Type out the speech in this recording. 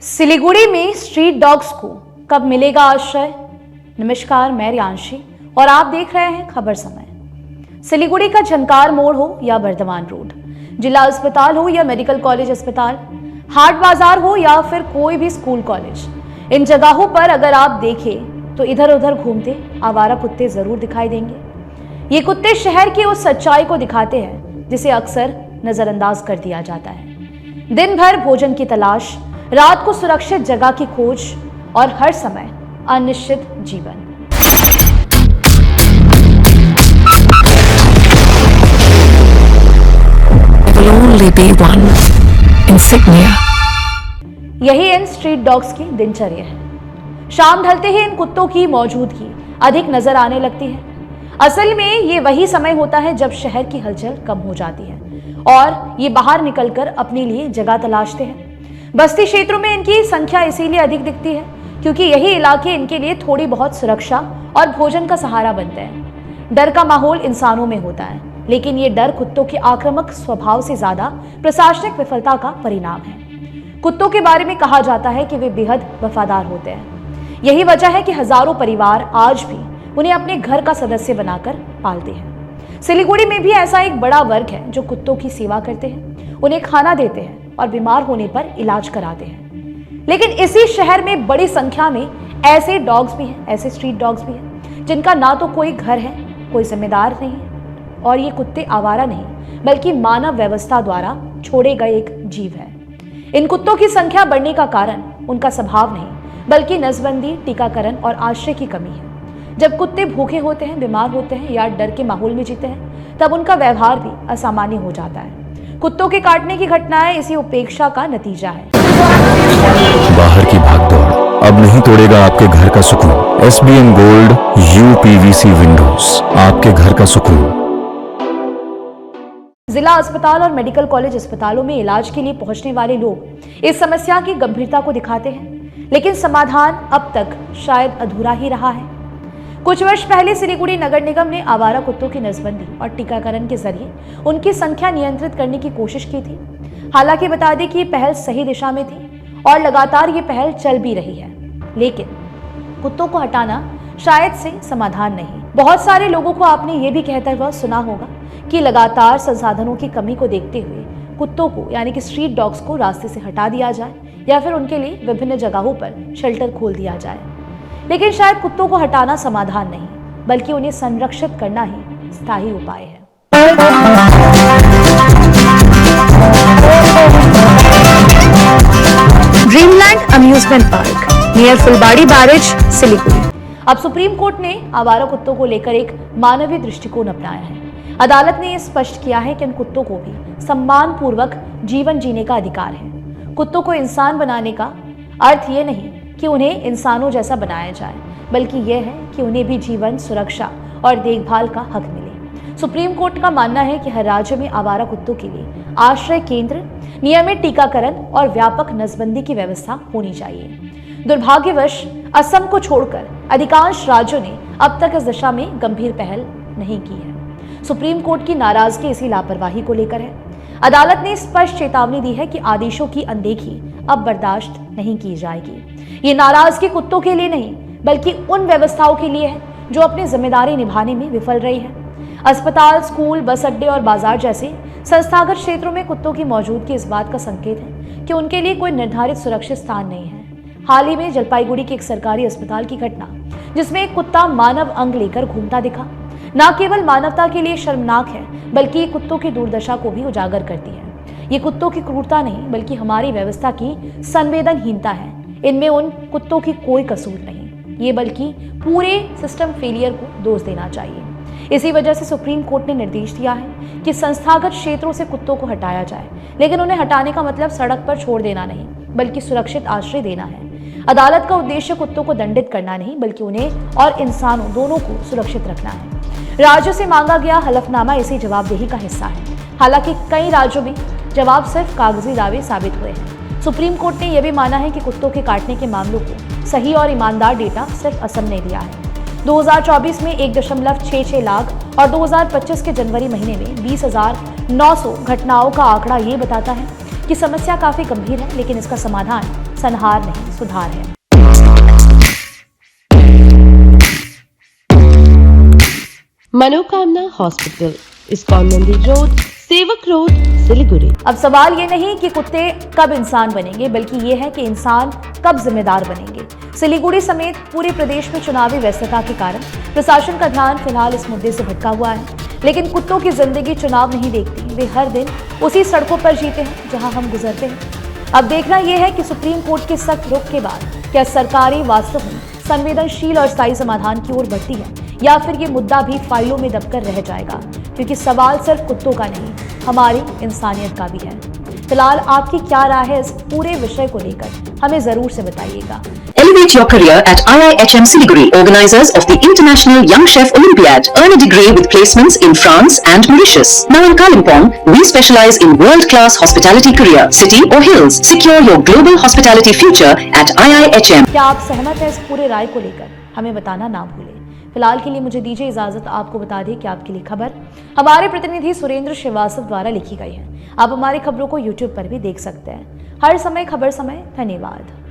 सिलीगुड़ी में street dogs को कब मिलेगा आश्रय। नमस्कार, मैं रियांशी और आप देख रहे हैं खबर समय। सिलीगुड़ी का झंकार मोड़ हो या बर्धमान रोड, जिला अस्पताल हो या मेडिकल कॉलेज अस्पताल, हाट बाजार हो या फिर कोई भी स्कूल कॉलेज, इन जगहों पर अगर आप देखें तो इधर उधर घूमते आवारा कुत्ते जरूर दिखाई देंगे। ये कुत्ते शहर की उस सच्चाई को दिखाते हैं जिसे अक्सर नजरअंदाज कर दिया जाता है। दिन भर भोजन की तलाश, रात को सुरक्षित जगह की खोज और हर समय अनिश्चित जीवन। यही इन स्ट्रीट डॉग्स की दिनचर्या है। शाम ढलते ही इन कुत्तों की मौजूदगी अधिक नजर आने लगती है। असल में ये वही समय होता है जब शहर की हलचल कम हो जाती है और ये बाहर निकलकर अपने लिए जगह तलाशते हैं। बस्ती क्षेत्रों में इनकी संख्या इसीलिए अधिक दिखती है क्योंकि यही इलाके इनके लिए थोड़ी बहुत सुरक्षा और भोजन का सहारा बनते हैं। डर का माहौल इंसानों में होता है, लेकिन ये डर कुत्तों के आक्रामक स्वभाव से ज्यादा प्रशासनिक विफलता का परिणाम है। कुत्तों के बारे में कहा जाता है कि वे बेहद वफादार होते हैं। यही वजह है कि हजारों परिवार आज भी उन्हें अपने घर का सदस्य बनाकर पालते हैं। सिलीगुड़ी में भी ऐसा एक बड़ा वर्ग है जो कुत्तों की सेवा करते हैं, उन्हें खाना देते हैं और बीमार होने पर इलाज कराते हैं। लेकिन इसी शहर में बड़ी संख्या में ऐसे डॉग्स भी हैं, ऐसे स्ट्रीट डॉग्स भी हैं जिनका ना तो कोई घर है, कोई जिम्मेदार नहीं है और ये कुत्ते आवारा नहीं बल्कि मानव व्यवस्था द्वारा छोड़े गए एक जीव है। इन कुत्तों की संख्या बढ़ने का कारण उनका स्वभाव नहीं बल्कि नसबंदी, टीकाकरण और आश्रय की कमी है। जब कुत्ते भूखे होते हैं, बीमार होते हैं या डर के माहौल में जीते हैं, तब उनका व्यवहार भी असामान्य हो जाता है। कुत्तों के काटने की घटनाएं इसी उपेक्षा का नतीजा है। बाहर की भागदौड़ अब नहीं तोड़ेगा आपके घर का सुकून। SBM गोल्ड UPVC विंडोज, आपके घर का सुकून। जिला अस्पताल और मेडिकल कॉलेज अस्पतालों में इलाज के लिए पहुंचने वाले लोग इस समस्या की गंभीरता को दिखाते हैं, लेकिन समाधान अब तक शायद अधूरा ही रहा है। कुछ वर्ष पहले सिलीगुड़ी नगर निगम ने आवारा कुत्तों की नसबंदी और टीकाकरण के जरिए उनकी संख्या नियंत्रित करने की कोशिश की थी। हालांकि बता दें कि ये पहल सही दिशा में थी और लगातार ये पहल चल भी रही है, लेकिन कुत्तों को हटाना शायद से समाधान नहीं। बहुत सारे लोगों को आपने ये भी कहता हुआ सुना होगा कि लगातार संसाधनों की कमी को देखते हुए कुत्तों को यानी कि स्ट्रीट डॉग्स को रास्ते से हटा दिया जाए या फिर उनके लिए विभिन्न जगहों पर शेल्टर खोल दिया जाए। लेकिन शायद कुत्तों को हटाना समाधान नहीं बल्कि उन्हें संरक्षित करना ही स्थायी उपाय है। ड्रीमलैंड अम्यूजमेंट पार्क नियर फुलबाड़ी बैरेज, सिलीगुड़ी। अब सुप्रीम कोर्ट ने आवारा कुत्तों को लेकर एक मानवीय दृष्टिकोण अपनाया है। अदालत ने यह स्पष्ट किया है कि इन कुत्तों को भी सम्मान पूर्वक जीवन जीने का अधिकार है। कुत्तों को इंसान बनाने का अर्थ ये नहीं कि उन्हें इंसानों जैसा बनाया जाए, बल्कि यह है कि उन्हें भी जीवन, सुरक्षा और देखभाल का हक मिले। सुप्रीम कोर्ट का मानना है कि हर राज्य में आवारा कुत्तों के लिए आश्रय केंद्र, नियमित टीकाकरण और व्यापक नसबंदी की व्यवस्था होनी चाहिए। दुर्भाग्यवश असम को छोड़कर अधिकांश राज्यों ने अब तक इस दिशा में गंभीर पहल नहीं की है। सुप्रीम कोर्ट की नाराजगी इसी लापरवाही को लेकर है। अदालत ने स्पष्ट चेतावनी दी है कि आदेशों की अनदेखी अब बर्दाश्त नहीं की जाएगी। ये नाराजगी कुत्तों के लिए नहीं बल्कि उन व्यवस्थाओं के लिए है जो अपनी जिम्मेदारी निभाने में विफल रही है। अस्पताल, स्कूल, बस अड्डे और बाजार जैसे संस्थागत क्षेत्रों में कुत्तों की मौजूदगी इस बात का संकेत है कि उनके लिए कोई निर्धारित सुरक्षित स्थान नहीं है। हाल ही में जलपाईगुड़ी के एक सरकारी अस्पताल की घटना, जिसमें एक कुत्ता मानव अंग लेकर घूमता दिखा, न केवल मानवता के लिए शर्मनाक है बल्कि ये कुत्तों की दुर्दशा को भी उजागर करती है। ये कुत्तों की क्रूरता नहीं बल्कि हमारी व्यवस्था की संवेदनहीनता है। इनमें उन कुत्तों की कोई कसूर नहीं, ये बल्कि पूरे सिस्टम फेलियर को दोष देना चाहिए। इसी वजह से सुप्रीम कोर्ट ने निर्देश दिया है कि संस्थागत क्षेत्रों से कुत्तों को हटाया जाए, लेकिन उन्हें हटाने का मतलब सड़क पर छोड़ देना नहीं बल्कि सुरक्षित आश्रय देना है। अदालत का उद्देश्य कुत्तों को दंडित करना नहीं बल्कि उन्हें और इंसानों दोनों को सुरक्षित रखना है। राज्यों से मांगा गया हलफनामा इसी जवाबदेही का हिस्सा है। हालांकि कई राज्यों में जवाब सिर्फ कागजी दावे साबित हुए हैं। सुप्रीम कोर्ट ने यह भी माना है कि कुत्तों के काटने के मामलों को सही और ईमानदार डेटा सिर्फ असम ने दिया है। 2024 में 1.66 लाख और 2025 के जनवरी महीने में 20,900 घटनाओं का आंकड़ा ये बताता है कि समस्या काफी गंभीर है, लेकिन इसका समाधान संहार नहीं सुधार है। मनोकामना हॉस्पिटल, इस्कॉन मंदिर रोड, सेवक रोड, सिलीगुड़ी। अब सवाल ये नहीं कि कुत्ते कब इंसान बनेंगे, बल्कि ये है कि इंसान कब जिम्मेदार बनेंगे। सिलीगुड़ी समेत पूरे प्रदेश में चुनावी व्यस्तता के कारण प्रशासन का ध्यान फिलहाल इस मुद्दे से भटका हुआ है, लेकिन कुत्तों की जिंदगी चुनाव नहीं देखती। वे हर दिन उसी सड़कों पर जीते हैं जहां हम गुजरते हैं। अब देखना यह है कि सुप्रीम कोर्ट के सख्त रुख के बाद क्या सरकारी वास्तव में संवेदनशील और स्थायी समाधान की ओर बढ़ती है, या फिर ये मुद्दा भी फाइलों में दबकर रह जाएगा, क्योंकि सवाल सिर्फ कुत्तों का नहीं, हमारी इंसानियत का भी है। फिलहाल आपकी क्या राय है इस पूरे विषय को लेकर, हमें जरूर से बताइएगा। Elevate your career at IIHM Siliguri, organizers of the International Young Chef Olympiad. Earn a degree with placements in France and Mauritius. Now in Kalimpong, we specialize in world-class hospitality career. City or hills, secure your global hospitality future at IIHM. क्या आप सहमत हैं इस पूरे राय को लेकर? हमें बताना ना भूलें। फिलहाल के लिए मुझे दीजिए इजाजत। आपको बता दें कि आपके लिए खबर हमारे प्रतिनिधि सुरेंद्र श्रीवास्तव द्वारा लिखी गई है। आप हमारी खबरों को YouTube पर भी देख सकते हैं। हर समय खबर समय। धन्यवाद।